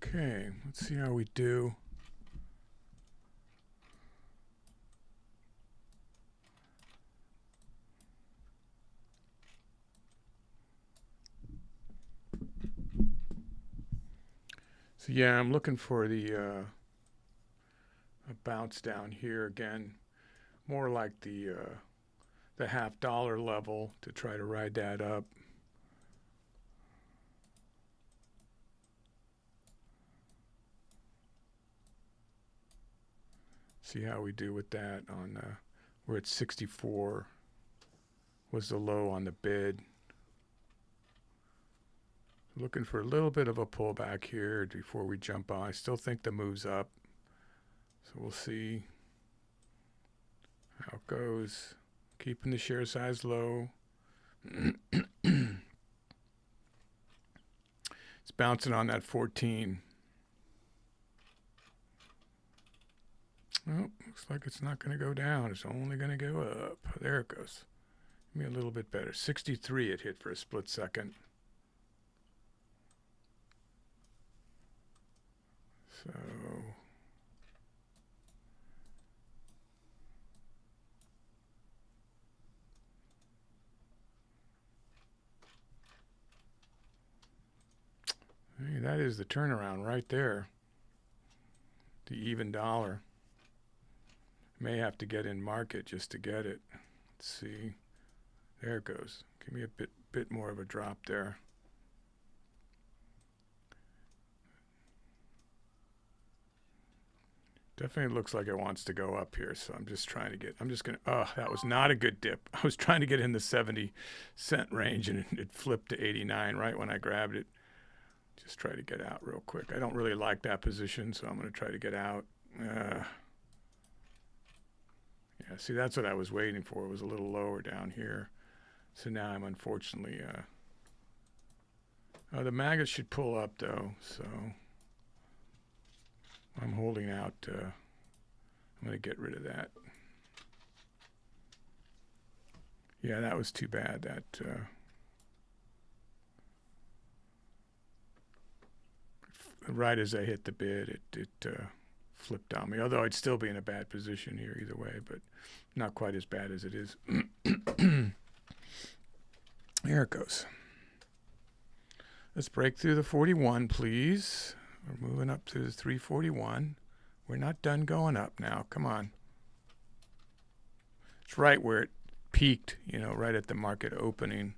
Okay, let's see how we do. So yeah, I'm looking for the a bounce down here again, more like the $0.50 level to try to ride that up. See how we do with that on we're at 64 was the low on the bid. Looking for a little bit of a pullback here before we jump on. I still think the move's up. So we'll see how it goes. Keeping the share size low. It's bouncing on that 14. Oh, looks like it's not going to go down. It's only going to go up. There it goes. Give me a little bit better. 63 it hit for a split second. So hey, that is the turnaround right there. The even dollar. May have to get in market just to get it. Let's see. There it goes. Give me a bit more of a drop there. Definitely looks like it wants to go up here, so I'm just trying to get, oh, that was not a good dip. I was trying to get in the 70-cent range, and it flipped to 89 right when I grabbed it. Just try to get out real quick. I don't really like that position, so I'm going to try to get out. Yeah, see, that's what I was waiting for. It was a little lower down here. So now I'm unfortunately, the maggots should pull up, though, so I'm holding out. I'm going to get rid of that. Yeah, that was too bad. That right as I hit the bid, it flipped on me. Although I'd still be in a bad position here either way, but not quite as bad as it is. There it goes. Let's break through the 41, please. We're moving up to the 341. We're not done going up now. Come on. It's right where it peaked, right at the market opening.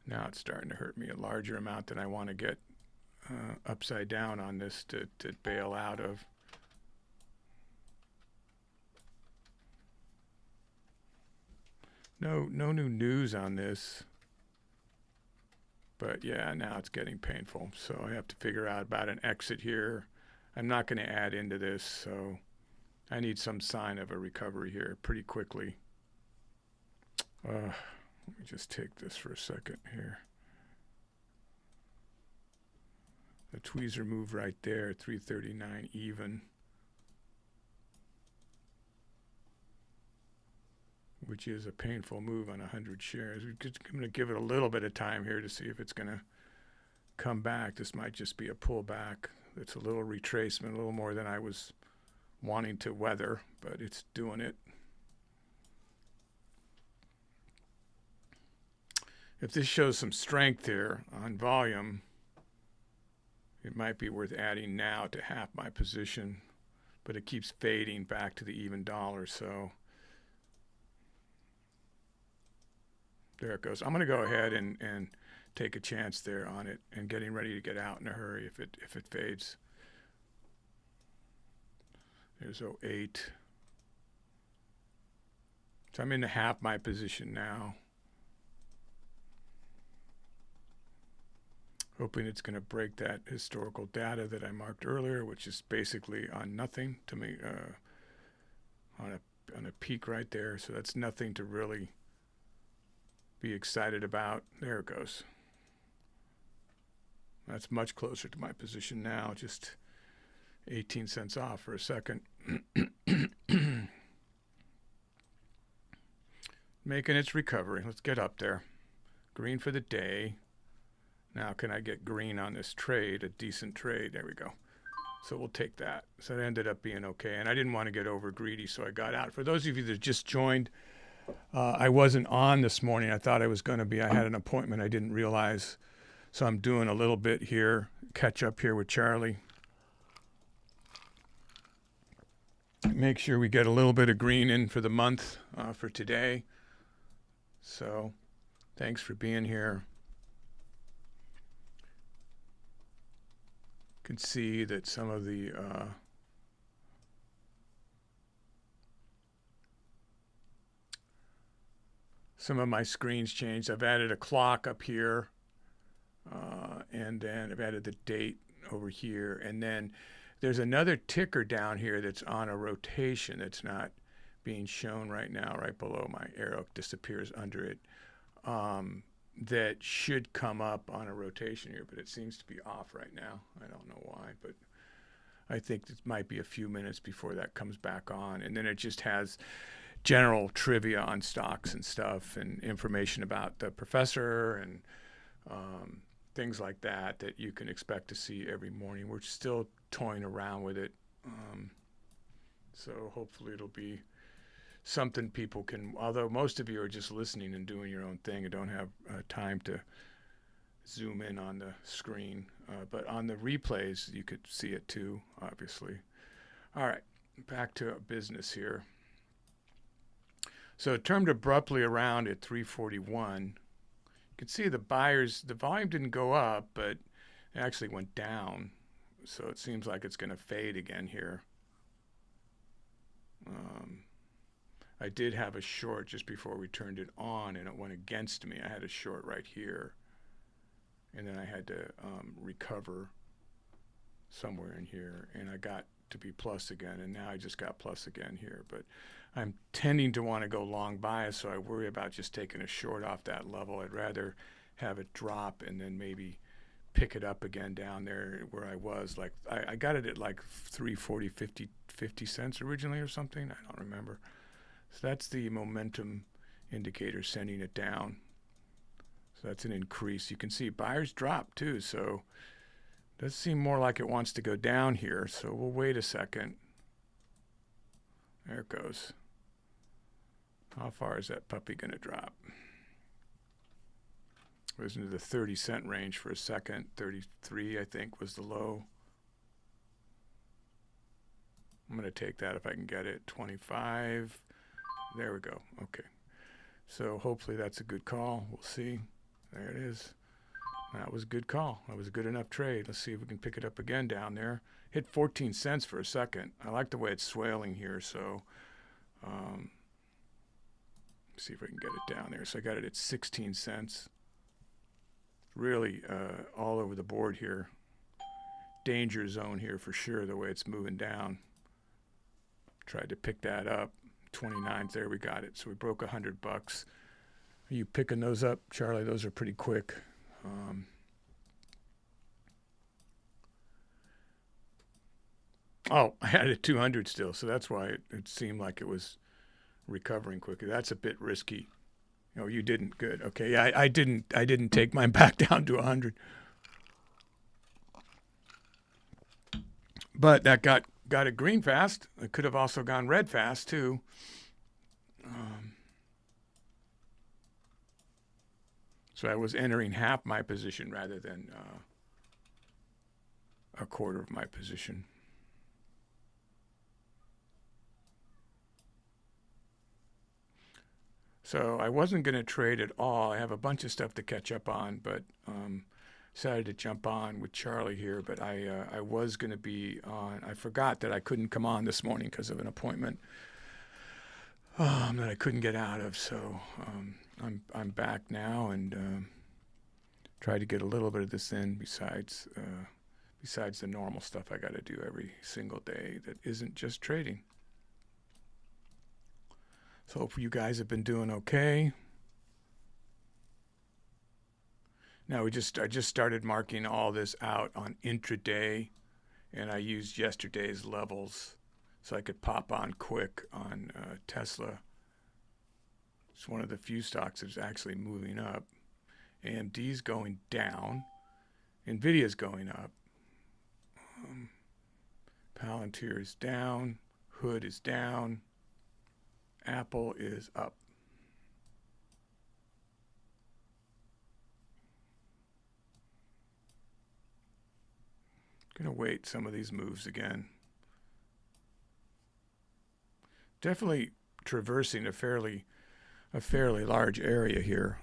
Now it's starting to hurt me a larger amount than I want to get upside down on this to bail out of. No new news on this. But yeah, now it's getting painful. So I have to figure out about an exit here. I'm not going to add into this, so I need some sign of a recovery here pretty quickly. Let me just take this for a second here. The tweezer move right there, 339 even. Which is a painful move on 100 shares. We're going to give it a little bit of time here to see if it's going to come back. This might just be a pullback. It's a little retracement, a little more than I was wanting to weather, but it's doing it. If this shows some strength here on volume, it might be worth adding now to half my position, but it keeps fading back to the even dollar, so there it goes. I'm going to go ahead and take a chance there on it and getting ready to get out in a hurry if it fades. There's 08. So I'm in the half my position now. Hoping it's going to break that historical data that I marked earlier, which is basically on nothing to me, on a peak right there. So that's nothing to really be excited about. There it goes. That's much closer to my position now, just 18 cents off for a second. Making its recovery. Let's get up there. Green for the day. Now, can I get green on this trade, a decent trade? There we go. So we'll take that. So it ended up being okay. And I didn't want to get over greedy, so I got out. For those of you that just joined, I wasn't on this morning. I thought I was going to be. I had an appointment I didn't realize. So I'm doing a little bit here, catch up here with Charlie. Make sure we get a little bit of green in for the month for today. So thanks for being here. You can see that some of the my screens changed. I've added a clock up here, and then I've added the date over here, and then there's another ticker down here that's on a rotation that's not being shown right now. Right below my arrow disappears under it. That should come up on a rotation here, but it seems to be off right now. I don't know why, but I think it might be a few minutes before that comes back on. And then it just has general trivia on stocks and stuff and information about the professor and things like that that you can expect to see every morning. We're still toying around with it. So hopefully it'll be something people can, although most of you are just listening and doing your own thing and don't have time to zoom in on the screen. But on the replays, you could see it too, obviously. All right, back to business here. So it turned abruptly around at 341. You can see the buyers, the volume didn't go up, but it actually went down. So it seems like it's going to fade again here. I did have a short just before we turned it on, and it went against me. I had a short right here, and then I had to recover somewhere in here, and I got to be plus again, and now I just got plus again here. But I'm tending to want to go long bias, so I worry about just taking a short off that level. I'd rather have it drop and then maybe pick it up again down there where I was. Like I got it at like 340, 50 cents originally or something. I don't remember. So that's the momentum indicator sending it down. So that's an increase. You can see buyers drop too, so it does seem more like it wants to go down here. So we'll wait a second. There it goes. How far is that puppy going to drop? It was into the 30-cent range for a second. 33, I think, was the low. I'm going to take that if I can get it. 25. There we go. Okay. So hopefully that's a good call. We'll see. There it is. That was a good call. That was a good enough trade. Let's see if we can pick it up again down there. Hit 14 cents for a second. I like the way it's swailing here, so see if I can get it down there. So I got it at 16 cents. Really all over the board here. Danger zone here for sure, the way it's moving down. Tried to pick that up. 29, there we got it. So we broke $100. Are you picking those up, Charlie? Those are pretty quick. Oh, I had it at 200 still, so that's why it seemed like it was recovering quickly. That's a bit risky. Oh, you didn't. Good. Okay, yeah, I didn't take mine back down to 100. But that got it green fast. It could have also gone red fast too. So I was entering half my position rather than a quarter of my position. So I wasn't going to trade at all. I have a bunch of stuff to catch up on, but decided to jump on with Charlie here. But I was going to be on. I forgot that I couldn't come on this morning because of an appointment that I couldn't get out of. So I'm back now and try to get a little bit of this in besides the normal stuff I got to do every single day that isn't just trading. So hope you guys have been doing okay. Now I just started marking all this out on intraday, and I used yesterday's levels so I could pop on quick on Tesla. It's one of the few stocks that's actually moving up. AMD's going down. NVIDIA's going up. Palantir is down. Hood is down. Apple is up. Gonna wait some of these moves again. Definitely traversing a fairly large area here.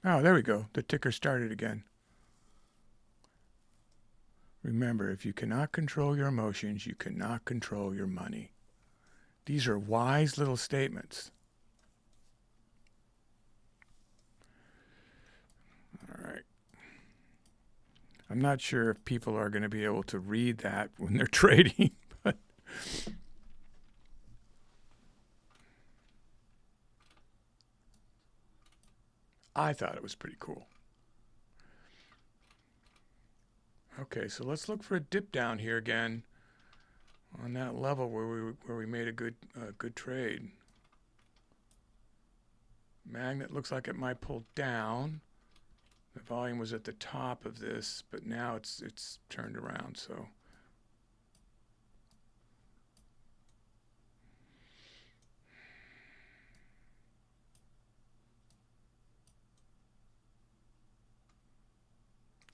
Oh, there we go. The ticker started again. Remember, if you cannot control your emotions, you cannot control your money. These are wise little statements. All right. I'm not sure if people are going to be able to read that when they're trading, but I thought it was pretty cool. Okay, so let's look for a dip down here again on that level where we made a good trade. Magnet looks like it might pull down. The volume was at the top of this, but now it's turned around, so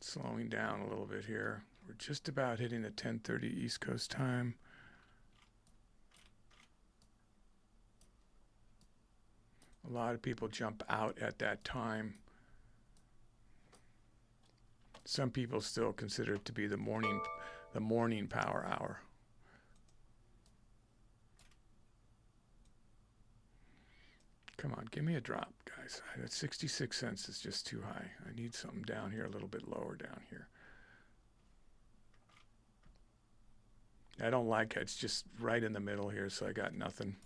slowing down a little bit here. We're just about hitting the 10:30 East Coast time. A lot of people jump out at that time. Some people still consider it to be the morning power hour. Come on, give me a drop, guys. That 66 cents is just too high. I need something down here, a little bit lower down here. I don't like it. It's just right in the middle here, so I got nothing.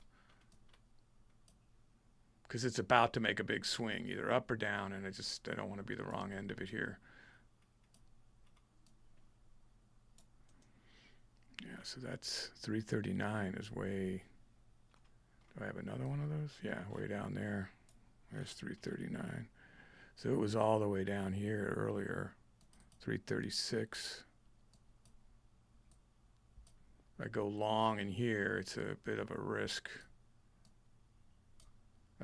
Because it's about to make a big swing, either up or down, and I don't want to be the wrong end of it here. Yeah, so that's 339 is way... Do I have another one of those? Yeah, way down there. There's 339. So it was all the way down here earlier. 336. If I go long in here, it's a bit of a risk,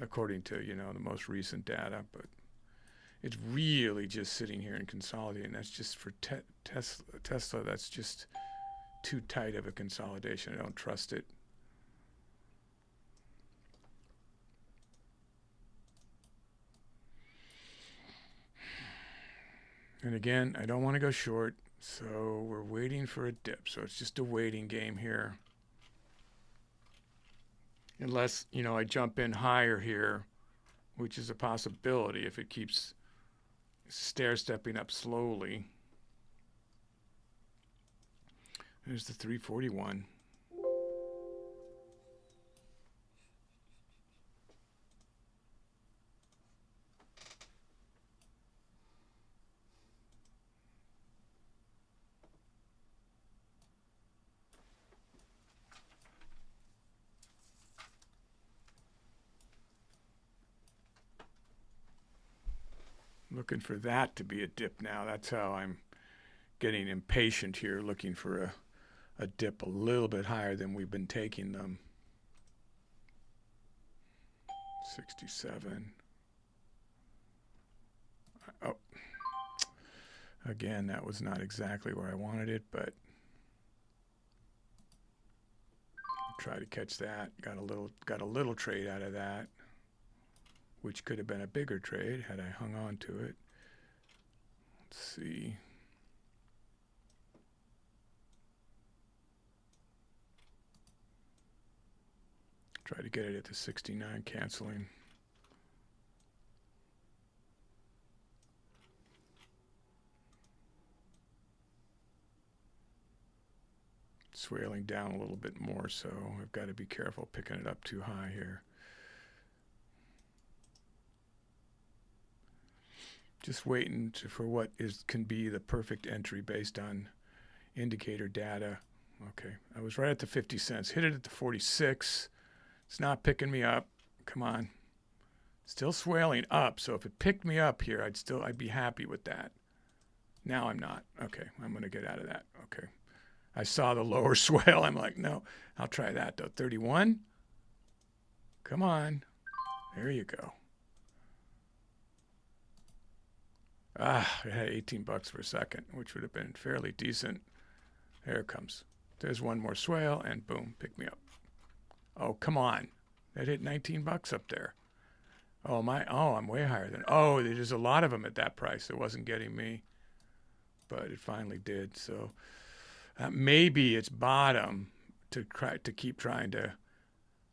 according to, the most recent data, but it's really just sitting here and consolidating. That's just for Tesla. That's just too tight of a consolidation. I don't trust it. And again, I don't want to go short, so we're waiting for a dip. So it's just a waiting game here. Unless, I jump in higher here, which is a possibility if it keeps stair-stepping up slowly. There's the 341. Looking for that to be a dip now. That's how I'm getting impatient here, looking for a dip a little bit higher than we've been taking them. 67. Oh, again, that was not exactly where I wanted it, but I'll try to catch that. Got a little trade out of that, which could have been a bigger trade had I hung on to it. Let's see. Try to get it at the 69, canceling. Swailing down a little bit more, so I've got to be careful picking it up too high here. Just waiting for what can be the perfect entry based on indicator data. Okay, I was right at the 50 cents. Hit it at the 46. It's not picking me up. Come on. Still swaling up. So if it picked me up here, I'd be happy with that. Now I'm not. Okay, I'm going to get out of that. Okay. I saw the lower swale. I'm like, no, I'll try that though. 31. Come on. There you go. Ah, it had 18 bucks for a second, which would have been fairly decent. There it comes. There's one more swale, and boom, pick me up. Oh, come on. That hit 19 bucks up there. Oh, I'm way higher than. Oh, there's a lot of them at that price. It wasn't getting me, but it finally did. So maybe it's bottom to keep trying to.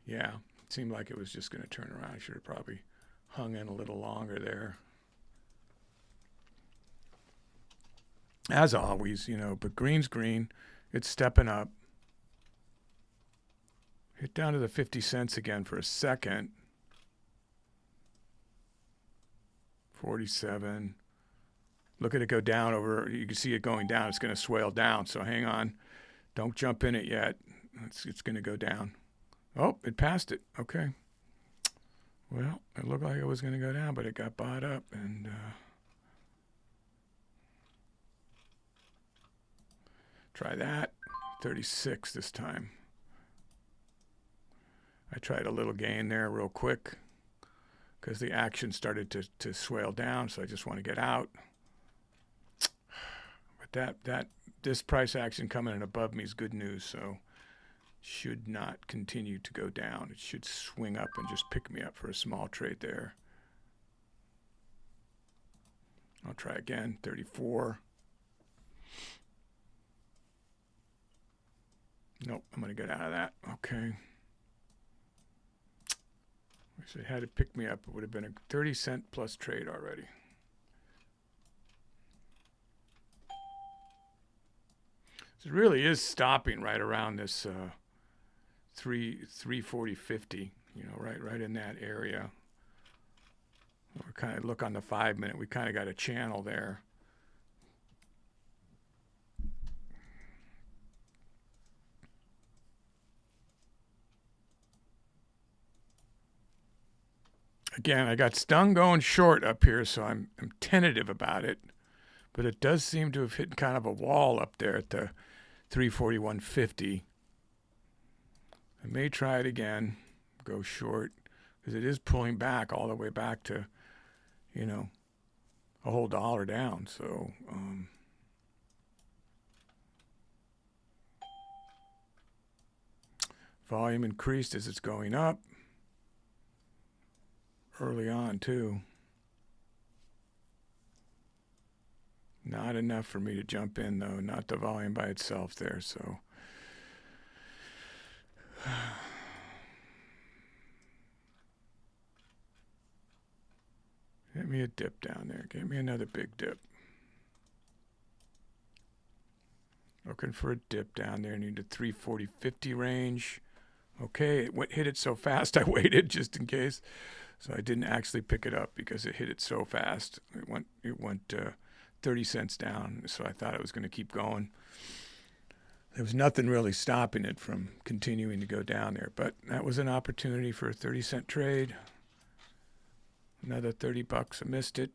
Yeah, it seemed like it was just going to turn around. I should have probably hung in a little longer there. As always, but green's green. It's stepping up. Hit down to the 50 cents again for a second. 47. Look at it go down over. You can see it going down. It's going to swale down. So hang on. Don't jump in it yet. It's going to go down. Oh, it passed it. Okay. Well, it looked like it was going to go down, but it got bought up. And try that. 36 this time. I tried a little gain there real quick because the action started to swale down, so I just want to get out. But this price action coming in above me is good news, so should not continue to go down. It should swing up and just pick me up for a small trade there. I'll try again. 34. Nope, I'm going to get out of that. Okay. If it had to pick me up, it would have been a 30-cent plus trade already. So it really is stopping right around this 340.50, right in that area. We kind of look on the 5-minute. We kind of got a channel there. Again, I got stung going short up here, so I'm tentative about it. But it does seem to have hit kind of a wall up there at the 341.50. I may try it again, go short, because it is pulling back all the way back to, a whole dollar down. So, volume increased as it's going up. Early on, too. Not enough for me to jump in, though. Not the volume by itself there, so. Get me a dip down there. Get me another big dip. Looking for a dip down there. Need a 340.50 range. Okay, it hit it so fast I waited just in case. So I didn't actually pick it up because it hit it so fast. It went 30 cents down, so I thought it was going to keep going. There was nothing really stopping it from continuing to go down there, but that was an opportunity for a 30-cent trade. Another 30 bucks. I missed it.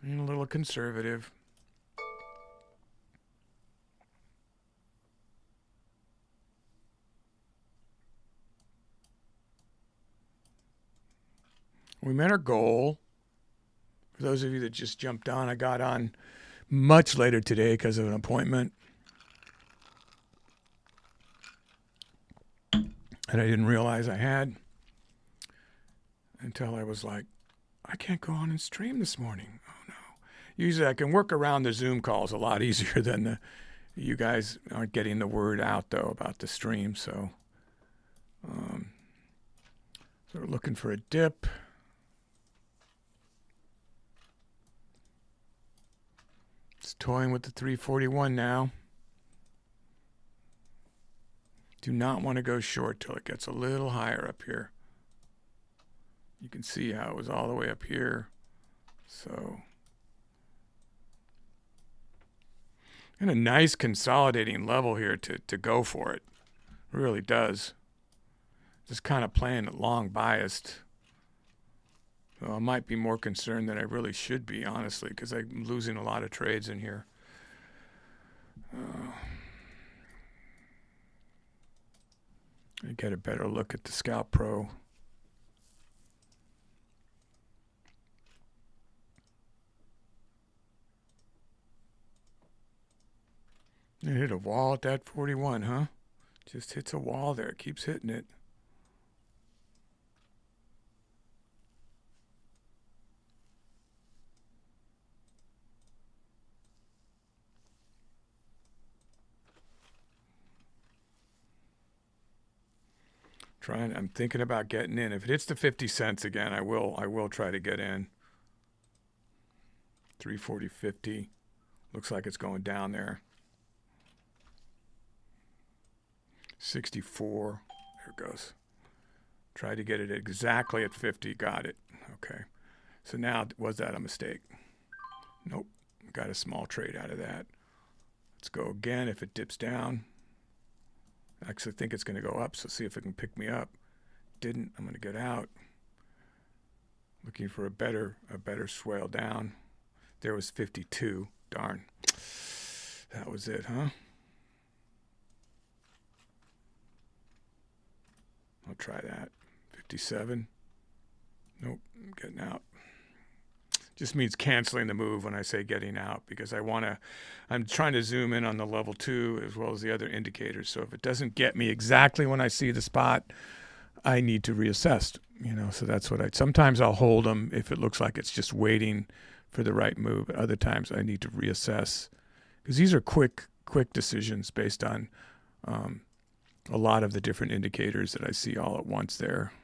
Being a little conservative. We met our goal. For those of you that just jumped on, I got on much later today because of an appointment. And I didn't realize I had until I was like, I can't go on and stream this morning. Oh, no. Usually I can work around the Zoom calls a lot easier than you guys aren't getting the word out, though, about the stream. So we're looking for a dip. It's toying with the 341 now. Do not want to go short till it gets a little higher up here. You can see how it was all the way up here. So, and a nice consolidating level here to go for it. Really does. Just kind of playing it long biased. So I might be more concerned than I really should be, honestly, because I'm losing a lot of trades in here. I get a better look at the Scalp Pro. It hit a wall at that 41, huh? Just hits a wall there. It keeps hitting it. I'm thinking about getting in. If it hits the 50 cents again, I will try to get in. 340.50. Looks like it's going down there. 64. There it goes. Try to get it exactly at 50. Got it. Okay. So now, was that a mistake? Nope. Got a small trade out of that. Let's go again if it dips down. I actually think it's going to go up, so see if it can pick me up. Didn't. I'm going to get out. Looking for a better swale down. There was 52. Darn. That was it, huh? I'll try that. 57. Nope. I'm getting out. Just means canceling the move when I say getting out, because I'm trying to zoom in on the level 2 as well as the other indicators. So if it doesn't get me exactly when I see the spot, I need to reassess, so that's what sometimes I'll hold them if it looks like it's just waiting for the right move. But other times I need to reassess, because these are quick decisions based on a lot of the different indicators that I see all at once there.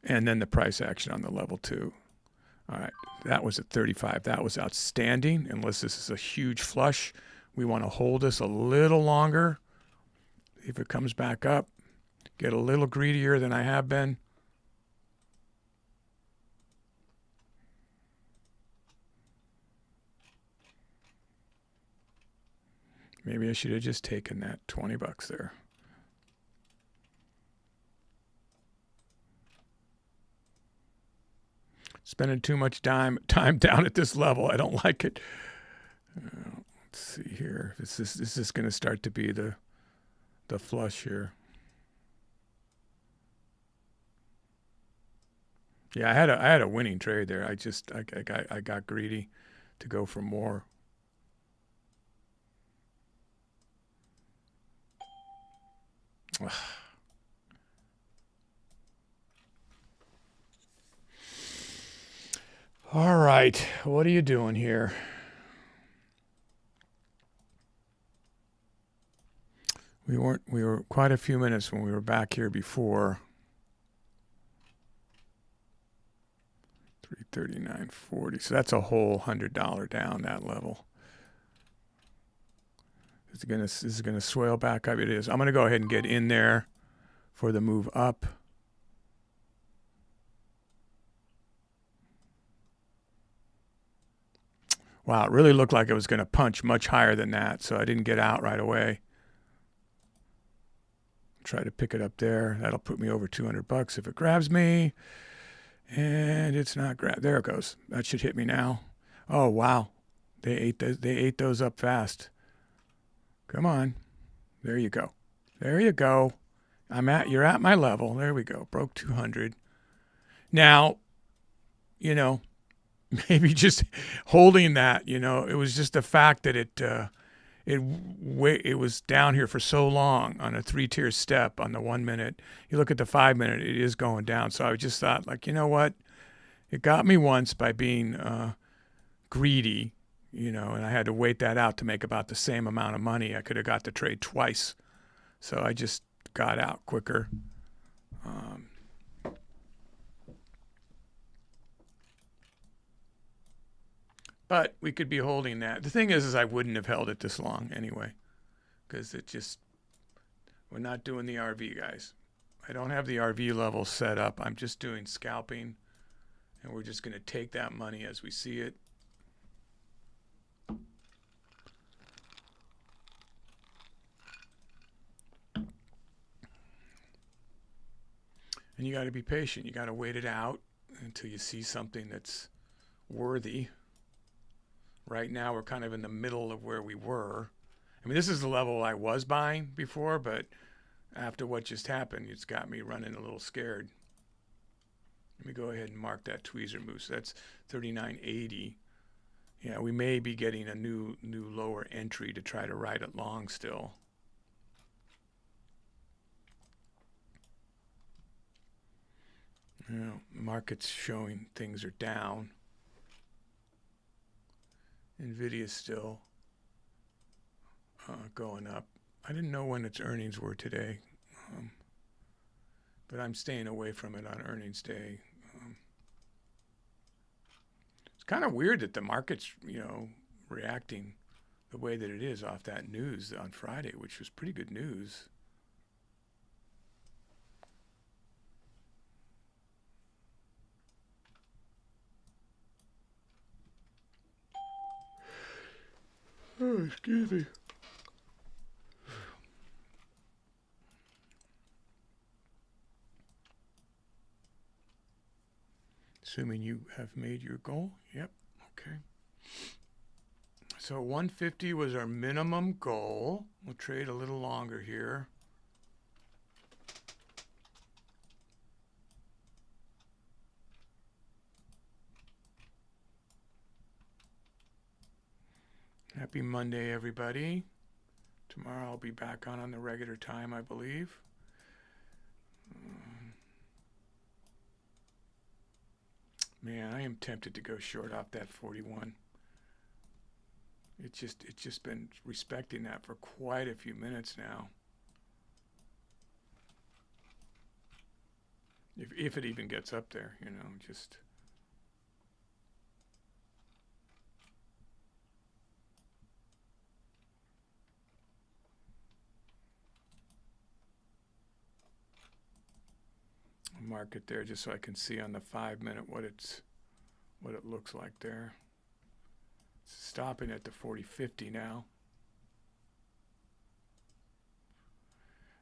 And then the price action on the level 2. All right, that was at 35. That was outstanding. Unless this is a huge flush, we want to hold this a little longer. If it comes back up, get a little greedier than I have been. Maybe I should have just taken that 20 bucks there. Spending too much time down at this level. I don't like it. Let's see here. This is going to start to be the flush here. Yeah, I had a winning trade there. I got greedy to go for more. All right, what are you doing here? We were quite a few minutes when we were back here before. 339.40. So that's a whole $100 down that level. Is it gonna swale back up? It is. I'm gonna go ahead and get in there for the move up. Wow, it really looked like it was going to punch much higher than that, so I didn't get out right away. Try to pick it up there. That'll put me over 200 bucks if it grabs me. And it's not grab. There it goes. That should hit me now. Oh, wow. They ate those up fast. Come on. There you go. There you go. You're at my level. There we go. Broke 200. Now, maybe just holding that, it was just the fact that it was down here for so long on a 3-tier step on the 1 minute. You look at the 5 minute, it is going down. So I just thought, like, you know what? It got me once by being greedy, and I had to wait that out to make about the same amount of money. I could have got the trade twice. So I just got out quicker. But we could be holding that. The thing is I wouldn't have held it this long anyway, because we're not doing the RV, guys. I don't have the RV level set up. I'm just doing scalping, and we're just going to take that money as we see it. And you got to be patient. You got to wait it out until you see something that's worthy. Right now, we're kind of in the middle of where we were. I mean, this is the level I was buying before, but after what just happened, it's got me running a little scared. Let me go ahead and mark that tweezer move. So that's 39.80. Yeah, we may be getting a new lower entry to try to ride it long still. You know, market's showing things are down. Nvidia's still going up. I didn't know when its earnings were today, but I'm staying away from it on earnings day. It's kind of weird that the market's, you know, reacting the way that it is off that news on Friday, which was pretty good news. Oh, excuse me. Assuming you have made your goal. Yep. Okay. So 150 was our minimum goal. We'll trade a little longer here. Happy Monday, everybody. Tomorrow I'll be back on the regular time, I believe. Man, I am tempted to go short off that 41. It's just been respecting that for quite a few minutes now. If it even gets up there, you know, just. Mark it there just so I can see on the 5-minute what it looks like there. It's stopping at the 40.50 now.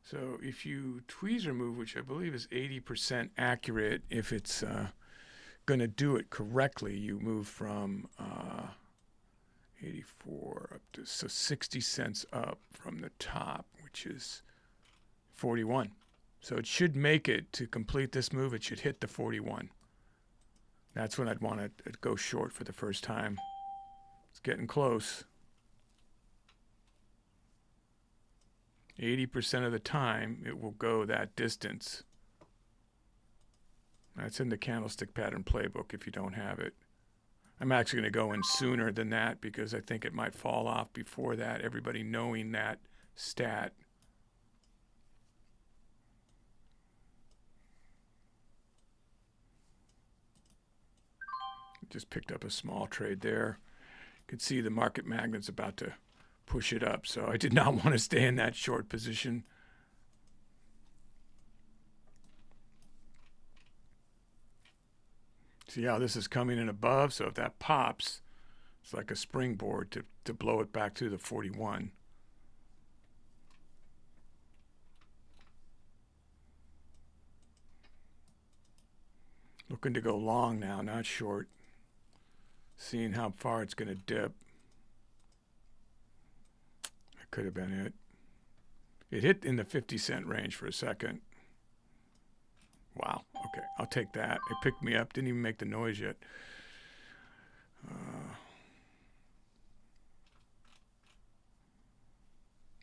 So if you tweezer move, which I believe is 80% accurate, if it's going to do it correctly, you move from 84 up to 60 cents up from the top, which is 41. So it should make it to complete this move. It should hit the 41. That's when I'd want to go short for the first time. It's getting close. 80% of the time, it will go that distance. That's in the candlestick pattern playbook if you don't have it. I'm actually going to go in sooner than that because I think it might fall off before that, everybody knowing that stat. Just picked up a small trade there. You can see the market magnet's about to push it up, so I did not want to stay in that short position. See how this is coming in above? So if that pops, it's like a springboard to blow it back to the 41. Looking to go long now, not short. Seeing how far it's going to dip. That could have been it. It hit in the 50-cent range for a second. Wow. Okay, I'll take that. It picked me up. Didn't even make the noise yet.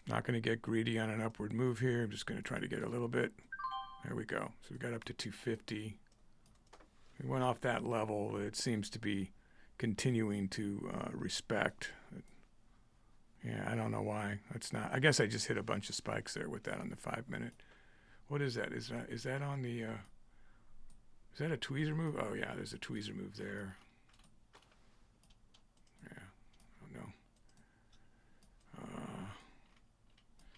Not going to get greedy on an upward move here. I'm just going to try to get a little bit. There we go. So we got up to 250. We went off that level. It seems to be continuing to respect. Yeah, I don't know why. That's not. I guess I just hit a bunch of spikes there with that on the 5-minute. What is that? Is that on the? Is that a tweezer move? Oh yeah, there's a tweezer move there. Yeah, I don't know.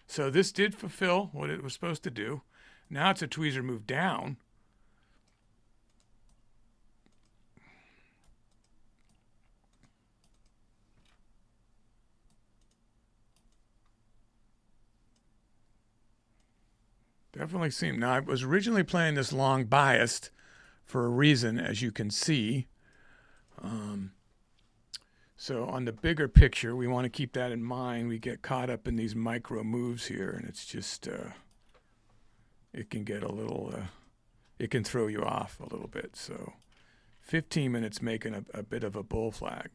So this did fulfill what it was supposed to do. Now it's a tweezer move down. Definitely seemed. Now, I was originally playing this long biased for a reason, as you can see. So on the bigger picture, we want to keep that in mind. We get caught up in these micro moves here, and it's just, it can get a little, it can throw you off a little bit. So 15 minutes making a bit of a bull flag.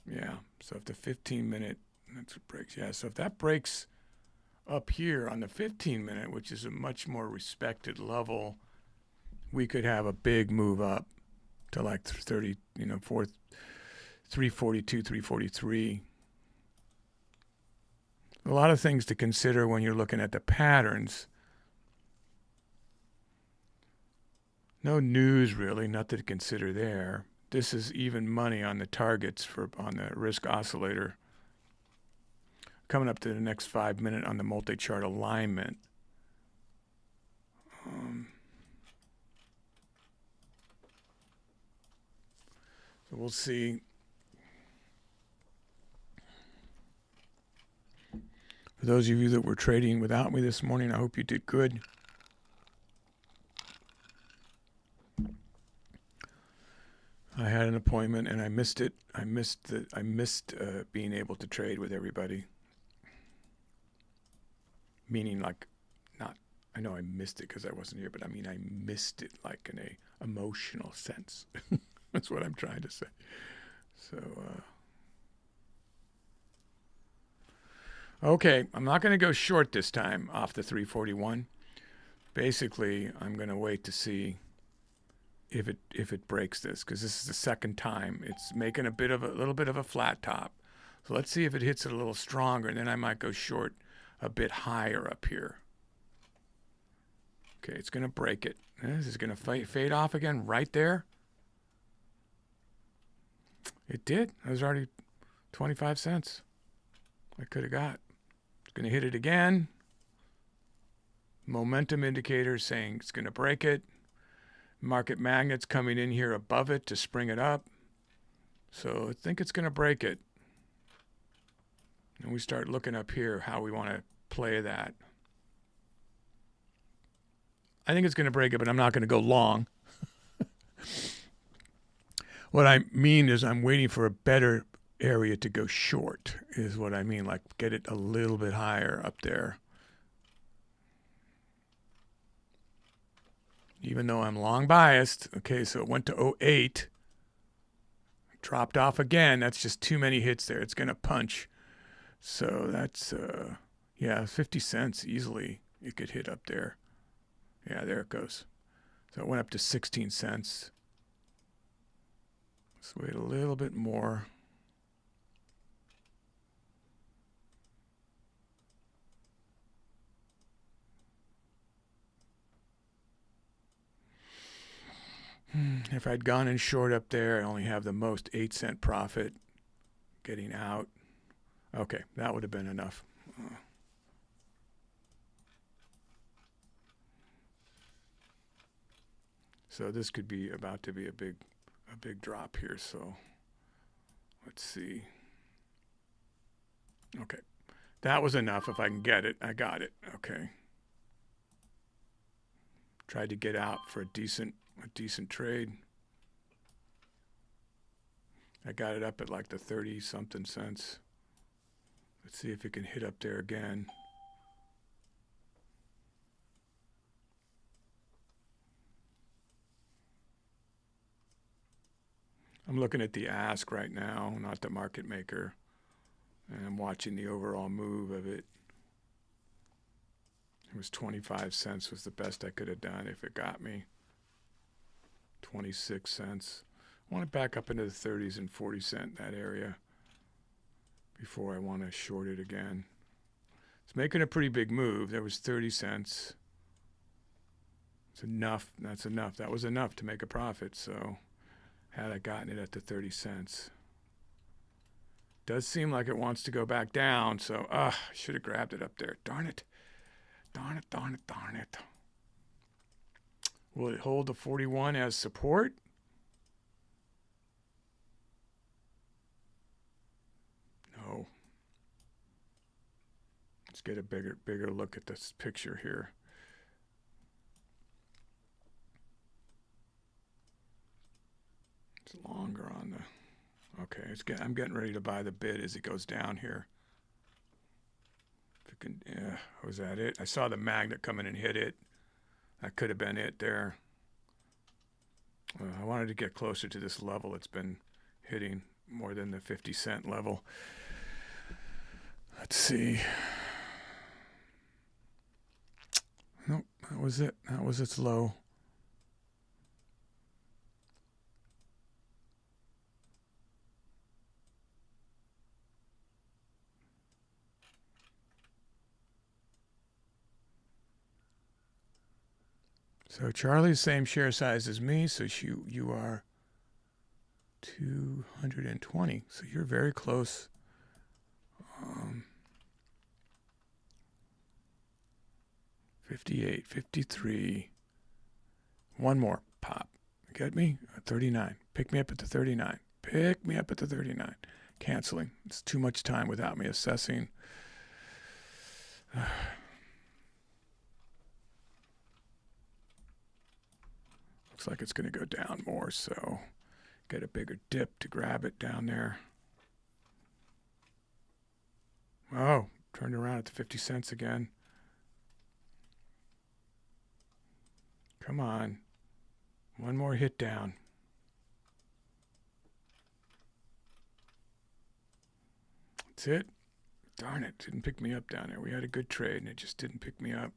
Yeah, so if the 15-minute, that's what breaks. Yeah, so if that breaks up here on the 15-minute, which is a much more respected level, we could have a big move up to like 30, 342, 343. A lot of things to consider when you're looking at the patterns. No news really, nothing to consider there. This is even money on the targets on the risk oscillator. Coming up to the next 5 minute on the multi-chart alignment. So we'll see. For those of you that were trading without me this morning, I hope you did good. I had an appointment and I missed it. I missed being able to trade with everybody. Meaning like, not, I know I missed it because I wasn't here, but I mean I missed it like in a emotional sense. That's what I'm trying to say. So, okay, I'm not going to go short this time off the 341. Basically, I'm going to wait to see if it breaks this, because this is the second time it's making a little bit of a flat top. So let's see if it hits it a little stronger, and then I might go short a bit higher up here. Okay, it's going to break it. This is going to fade off again right there. It did. It was already 25 cents. I could have got. It's going to hit it again. Momentum indicator saying it's going to break it. Market magnets coming in here above it to spring it up. So I think it's going to break it. And we start looking up here how we want to play that. I think it's going to break it, but I'm not going to go long. What I mean is I'm waiting for a better area to go short, is what I mean. Like get it a little bit higher up there. Even though I'm long biased. Okay, so it went to 08. Dropped off again. That's just too many hits there. It's going to punch. So that's, yeah, 50 cents easily. It could hit up there. Yeah, there it goes. So it went up to 16 cents. Let's wait a little bit more. If I'd gone in short up there, I only have the most 8-cent profit getting out. Okay, that would have been enough. So this could be about to be a big drop here. So let's see. Okay, that was enough. If I can get it, I got it. Okay. Tried to get out for a decent trade. I got it up at like the 30-something cents. Let's see if it can hit up there again. I'm looking at the ask right now, not the market maker. And I'm watching the overall move of it. It was 25 cents was the best I could have done if it got me. 26 cents. I want it back up into the 30s and 40 cent, that area, before I want to short it again. It's making a pretty big move. There was 30 cents. It's enough. That's enough. That was enough to make a profit. So had I gotten it at the 30 cents. Does seem like it wants to go back down. So, I should have grabbed it up there. Darn it. Darn it, darn it, darn it. Will it hold the 41 as support? No. Let's get a bigger look at this picture here. It's longer on the. Okay, I'm getting ready to buy the bid as it goes down here. If you can, yeah, was that it? I saw the magnet come in and hit it. That could have been it there. I wanted to get closer to this level. It's been hitting more than the 50-cent level. Let's see. Nope, that was it. That was its low. So Charlie's same share size as me, so you are 220. So you're very close. 58, 53. One more. Pop. Get me? 39. Pick me up at the 39. Pick me up at the 39. Canceling. It's too much time without me assessing. Looks like it's going to go down more, so get a bigger dip to grab it down there. Oh, turned around at the 50 cents again. Come on. One more hit down. That's it. Darn it, didn't pick me up down there. We had a good trade and it just didn't pick me up.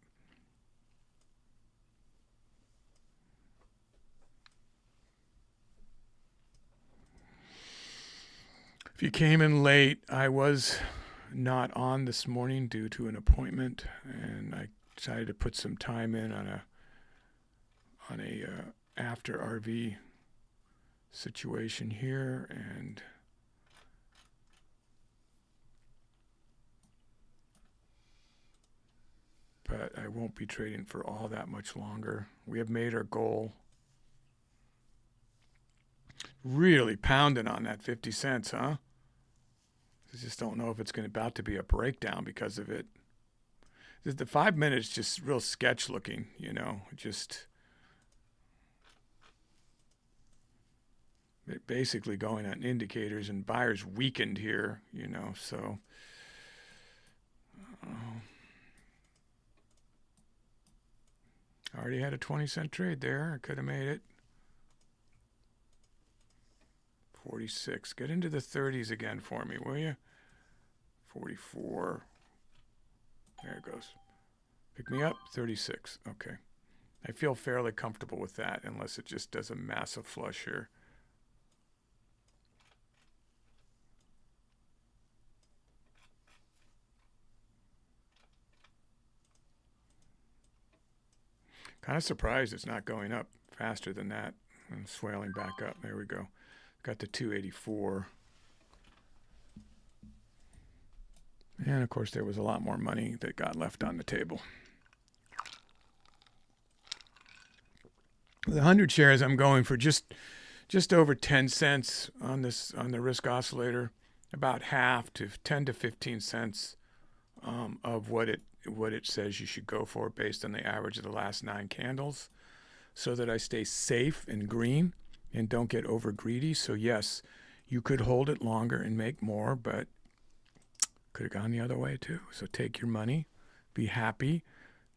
If you came in late, I was not on this morning due to an appointment, and I decided to put some time in on a after RV situation here, and but I won't be trading for all that much longer. We have made our goal. Really pounding on that 50 cents, huh? I just don't know if it's about to be a breakdown because of it. The 5 minutes just real sketch looking, just basically going on indicators, and buyers weakened here, so I already had a 20-cent trade there. I could have made it. 46. Get into the 30s again for me, will you? 44. There it goes. Pick me up. 36. Okay. I feel fairly comfortable with that unless it just does a massive flush here. Kind of surprised it's not going up faster than that and swelling back up. There we go. Got to 284. And of course there was a lot more money that got left on the table. The 100 shares I'm going for just over 10 cents on the risk oscillator, about half to 10 to 15 cents of what it says you should go for based on the average of the last 9 candles, so that I stay safe and green and don't get over greedy. So yes, you could hold it longer and make more, but could have gone the other way too. So take your money, be happy.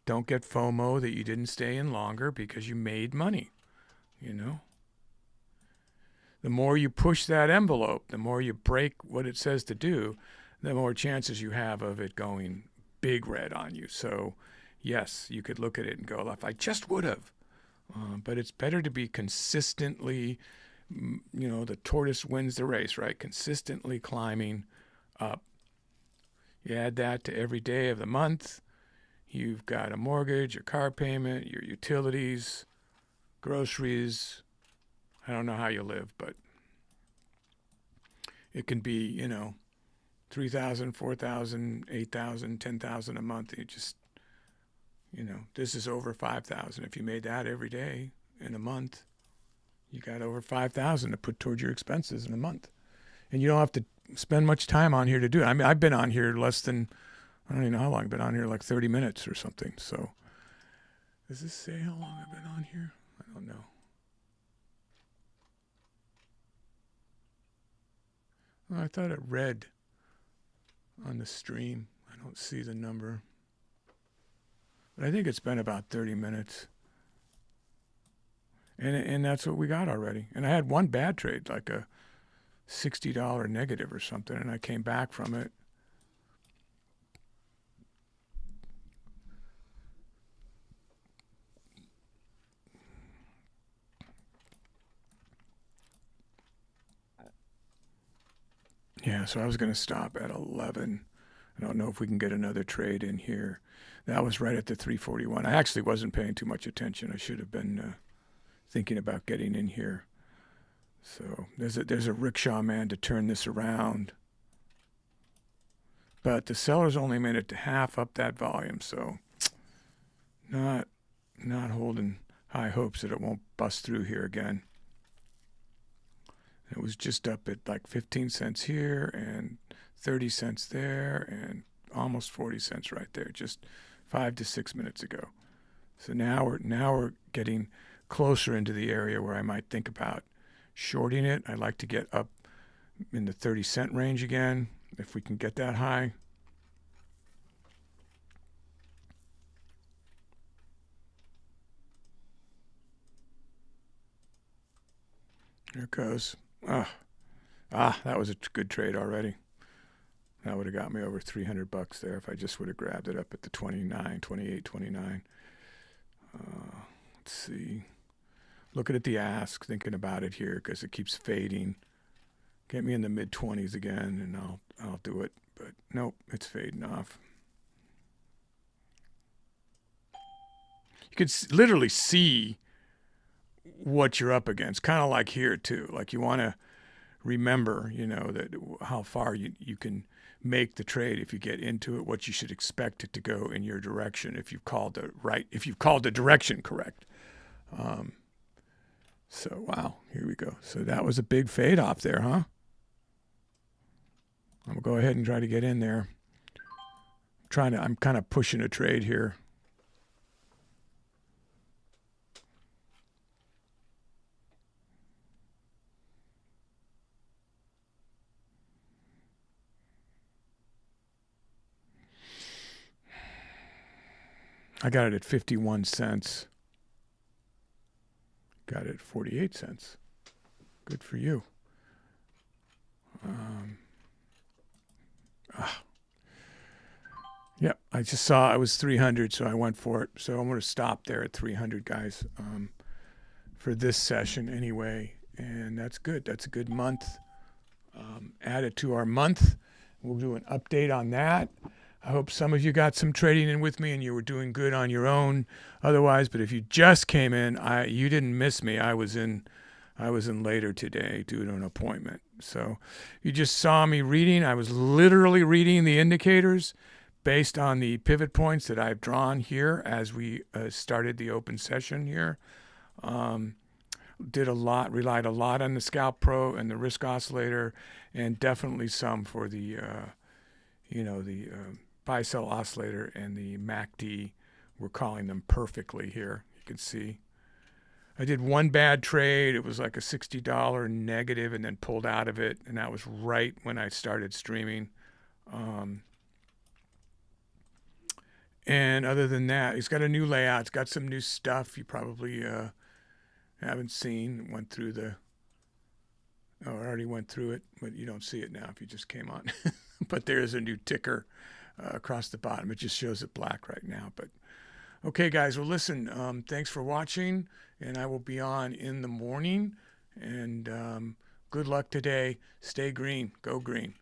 Don't get FOMO that you didn't stay in longer because you made money, The more you push that envelope, the more you break what it says to do, the more chances you have of it going big red on you. So yes, you could look at it and go, if I just would have. But it's better to be consistently, the tortoise wins the race, right? Consistently climbing up. You add that to every day of the month. You've got a mortgage, your car payment, your utilities, groceries. I don't know how you live, but it can be, $3,000, $4,000, $8,000, $10,000 a month. You just, You know, this is over 5,000. If you made that every day in a month, you got over 5,000 to put towards your expenses in a month. And you don't have to spend much time on here to do it. I mean, I've been on here less than, I don't even know how long I've been on here, like 30 minutes or something. So does this say how long I've been on here? I don't know. Well, I thought it read on the stream. I don't see the number. But I think it's been about 30 minutes. And that's what we got already. And I had one bad trade, like a $60 negative or something, and I came back from it. Yeah, so I was going to stop at 11. I don't know if we can get another trade in here. That was right at the 341. I actually wasn't paying too much attention. I should have been thinking about getting in here. So there's a rickshaw man to turn this around. But the sellers only made it to half up that volume, so not holding high hopes that it won't bust through here again. It was just up at like 15 cents here and 30 cents there and almost 40 cents right there, just 5 to 6 minutes ago. So now we're getting closer into the area where I might think about shorting it. I'd like to get up in the 30-cent range again, if we can get that high. There it goes. That was a good trade already. That would have got me over $300 there if I just would have grabbed it up at the 28, 29. Let's see. Looking at the ask, thinking about it here because it keeps fading. Get me in the mid-20s again, and I'll do it. But nope, it's fading off. You could literally see what you're up against, kind of like here too. Like you want to remember, you know, that how far you can make the trade if you get into it, what you should expect it to go in your direction if you've called the direction correct. So wow, here we go. So that was a big fade off there, huh? I'm gonna go ahead and try to get in there. I'm kind of pushing a trade here. I got it at 51 cents. Got it at 48 cents. Good for you. Yep, I just saw it was 300, so I went for it. So I'm going to stop there at 300, guys, for this session anyway. And that's good. That's a good month. Add it to our month. We'll do an update on that. I hope some of you got some trading in with me and you were doing good on your own otherwise. But if you just came in, you didn't miss me. I was in later today due to an appointment. So you just saw me reading. I was literally reading the indicators based on the pivot points that I've drawn here as we started the open session here. Relied a lot on the Scalp Pro and the Risk Oscillator, and definitely some for the buy-sell oscillator and the MACD. We're calling them perfectly here. You can see. I did one bad trade. It was like a $60 negative and then pulled out of it, and that was right when I started streaming. And other than that, it's got a new layout. It's got some new stuff you probably haven't seen. I already went through it, but you don't see it now if you just came on. But there is a new ticker across the bottom. It just shows it black right now. But okay, guys. Well, listen. Thanks for watching, and I will be on in the morning. And good luck today. Stay green. Go green.